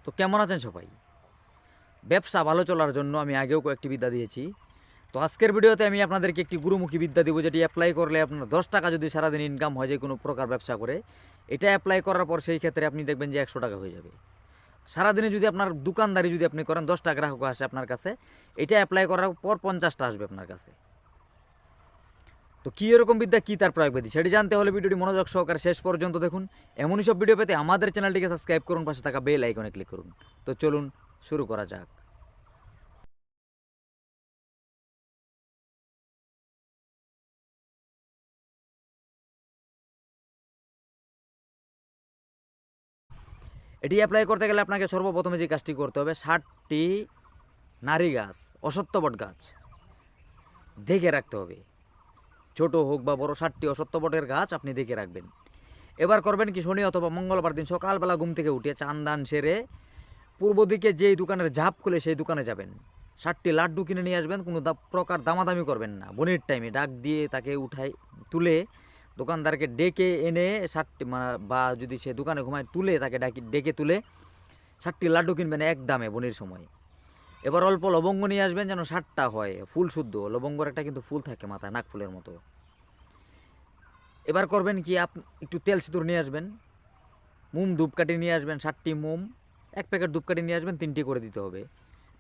তো কেমন আছেন সবাই? ব্যবসা ভালো চলার জন্য আমি আগেও কয়েকটি বিদ্যা দিয়েছি। তো আজকের ভিডিওতে আমি আপনাদেরকে একটি গুরুমুখী বিদ্যা দিব, যেটি অ্যাপ্লাই করলে আপনার 10 টাকা যদি সারাদিন ইনকাম হয় যে কোনো প্রকার ব্যবসা করে, এটা অ্যাপ্লাই করার পর সেই ক্ষেত্রে আপনি দেখবেন যে 100 টাকা হয়ে যাবে। সারাদিনে যদি আপনার দোকানদারি যদি আপনি করেন, 10টা গ্রাহক আসে আপনার কাছে, এটা অ্যাপ্লাই করার পর 50টা আসবে আপনার কাছে। তো কী এরকম বিদ্যা, কী তার প্রয়োগবিধি, সেটি জানতে হলে ভিডিওটি মনোযোগ সহকারে শেষ পর্যন্ত দেখুন। এমনই সব ভিডিও পেতে আমাদের চ্যানেলটিকে সাবস্ক্রাইব করুন, পাশে থাকা বেল আইকনে ক্লিক করুন। তো চলুন শুরু করা যাক। এটি অ্যাপ্লাই করতে গেলে আপনাকে সর্বপ্রথমে যে কাজটি করতে হবে, 60টি নারী গাছ, অসত্য বট গাছ দেখে রাখতে হবে। ছোট হোক বা বড়, 60টি অসত্য বটের গাছ আপনি দেখে রাখবেন। এবার করবেন কি, শনি অথবা মঙ্গলবার দিন সকালবেলা ঘুম থেকে উঠে চান দান সেরে পূর্ব দিকে যেই দোকানের ঝাঁপ খুলে সেই দোকানে যাবেন। 60টি লাড্ডু কিনে নিয়ে আসবেন। কোনো প্রকার দামাদামি করবেন না। বনির টাইমে ডাক দিয়ে তাকে উঠাই তুলে দোকানদারকে ডেকে এনে 60টি, বা যদি সে দোকানে ঘুমায় তুলে তাকে ডেকে তুলে 60টি লাড্ডু কিনবেন এক দামে বনির সময়। এবার অল্প লবঙ্গ নিয়ে আসবেন, যেন 60টা হয় ফুল শুদ্ধ। লবঙ্গর একটা কিন্তু ফুল থাকে মাথায়, নাক ফুলের মতো। এবার করবেন কি, একটু তেল সিঁদুর নিয়ে আসবেন, মোম ধূপকাঠি নিয়ে আসবেন, 60টি মোম, 1 প্যাকেট ধূপকাঠি নিয়ে আসবেন, 3টি করে দিতে হবে।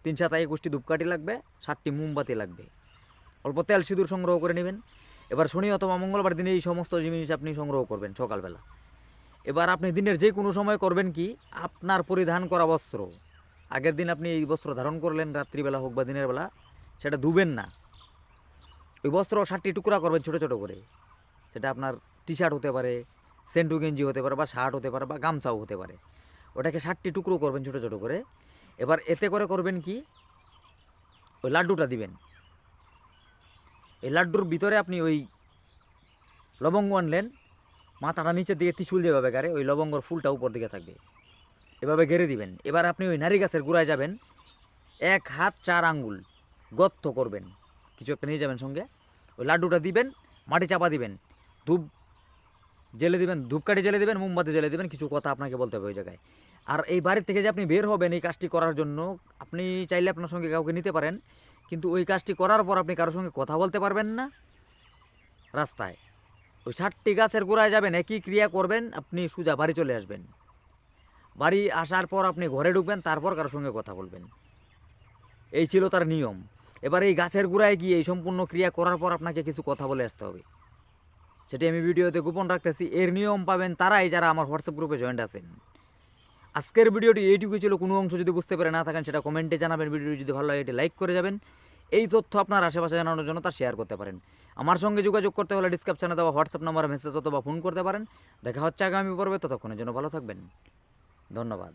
3×7=21টি ধূপকাঠি লাগবে, 60টি মোমবাতি লাগবে। অল্প তেল সিঁদুর সংগ্রহ করে নেবেন। এবার শনি অথবা মঙ্গলবার দিনে এই সমস্ত জিনিস আপনি সংগ্রহ করবেন সকালবেলা। এবার আপনি দিনের যে কোনো সময় করবেন কি, আপনার পরিধান করা বস্ত্র, আগের দিন আপনি এই বস্ত্র ধারণ করলেন, রাত্রিবেলা হোক বা দিনের বেলা, সেটা ধুবেন না। ওই বস্ত্র 60টি টুকরা করবেন ছোটো ছোটো করে। সেটা আপনার টি শার্ট হতে পারে, সেন্টু গেঞ্জি হতে পারে, বা শার্ট হতে পারে, বা গামছাও হতে পারে। ওটাকে 60টি টুকরো করবেন ছোটো ছোটো করে। এবার এতে করে করবেন কি, ওই লাড্ডুটা দিবেন। এই লাড্ডুর ভিতরে আপনি ওই লবঙ্গ আনলেন, মাথাটা নিচের দিকে ত্রিশূল যেভাবে গাড়ে, ওই লবঙ্গর ফুলটা উপর দিকে থাকবে, এভাবে ঘেরে দিবেন। এবার আপনি ওই নারী গাছের গোড়ায় যাবেন, 1 হাত 4 আঙ্গুল গর্ত করবেন, কিছু একটা নিয়ে যাবেন সঙ্গে। ওই লাড্ডুটা দিবেন, মাটি চাপা দিবেন, ধূপ জেলে দিবেন, ধূপকাঠি জেলে দিবেন, মোমবাতি জেলে দিবেন। কিছু কথা আপনাকে বলতে হবে ওই জায়গায়। আর এই বাড়ির থেকে যে আপনি বের হবেন এই কাজটি করার জন্য, আপনি চাইলে আপনার সঙ্গে কাউকে নিতে পারেন, কিন্তু ওই কাজটি করার পর আপনি কারোর সঙ্গে কথা বলতে পারবেন না রাস্তায়। ওই 60টি গাছের গোড়ায় যাবেন, একই ক্রিয়া করবেন, আপনি সোজা বাড়ি চলে আসবেন। বাড়ি আসার পর আপনি ঘরে ঢুকবেন, তারপর কারোর সঙ্গে কথা বলবেন। এই ছিল তার নিয়ম। এবার এই গাছের গোড়ায় গিয়ে এই সম্পূর্ণ ক্রিয়া করার পর আপনাকে কিছু কথা বলে আসতে হবে, সেটি আমি ভিডিওতে গোপন রাখতেছি। এর নিয়ম পাবেন তারাই যারা আমার হোয়াটসঅ্যাপ গ্রুপে জয়েন্ট আছেন। আজকের ভিডিওটি এইটুকুই ছিল। কোনো অংশ যদি বুঝতে পারে না থাকেন সেটা কমেন্টে জানাবেন। ভিডিওটি যদি ভালো লাগে এটি লাইক করে যাবেন। এই তথ্য আপনার আশেপাশে জানানোর জন্য তা শেয়ার করতে পারেন। আমার সঙ্গে যোগাযোগ করতে হলে ডিসক্রিপশনে দেওয়া হোয়াটসঅ্যাপ নাম্বারে মেসেজ অথবা ফোন করতে পারেন। দেখা হচ্ছে আগামী পর্বে, ততক্ষণের জন্য ভালো থাকবেন। ধন্যবাদ।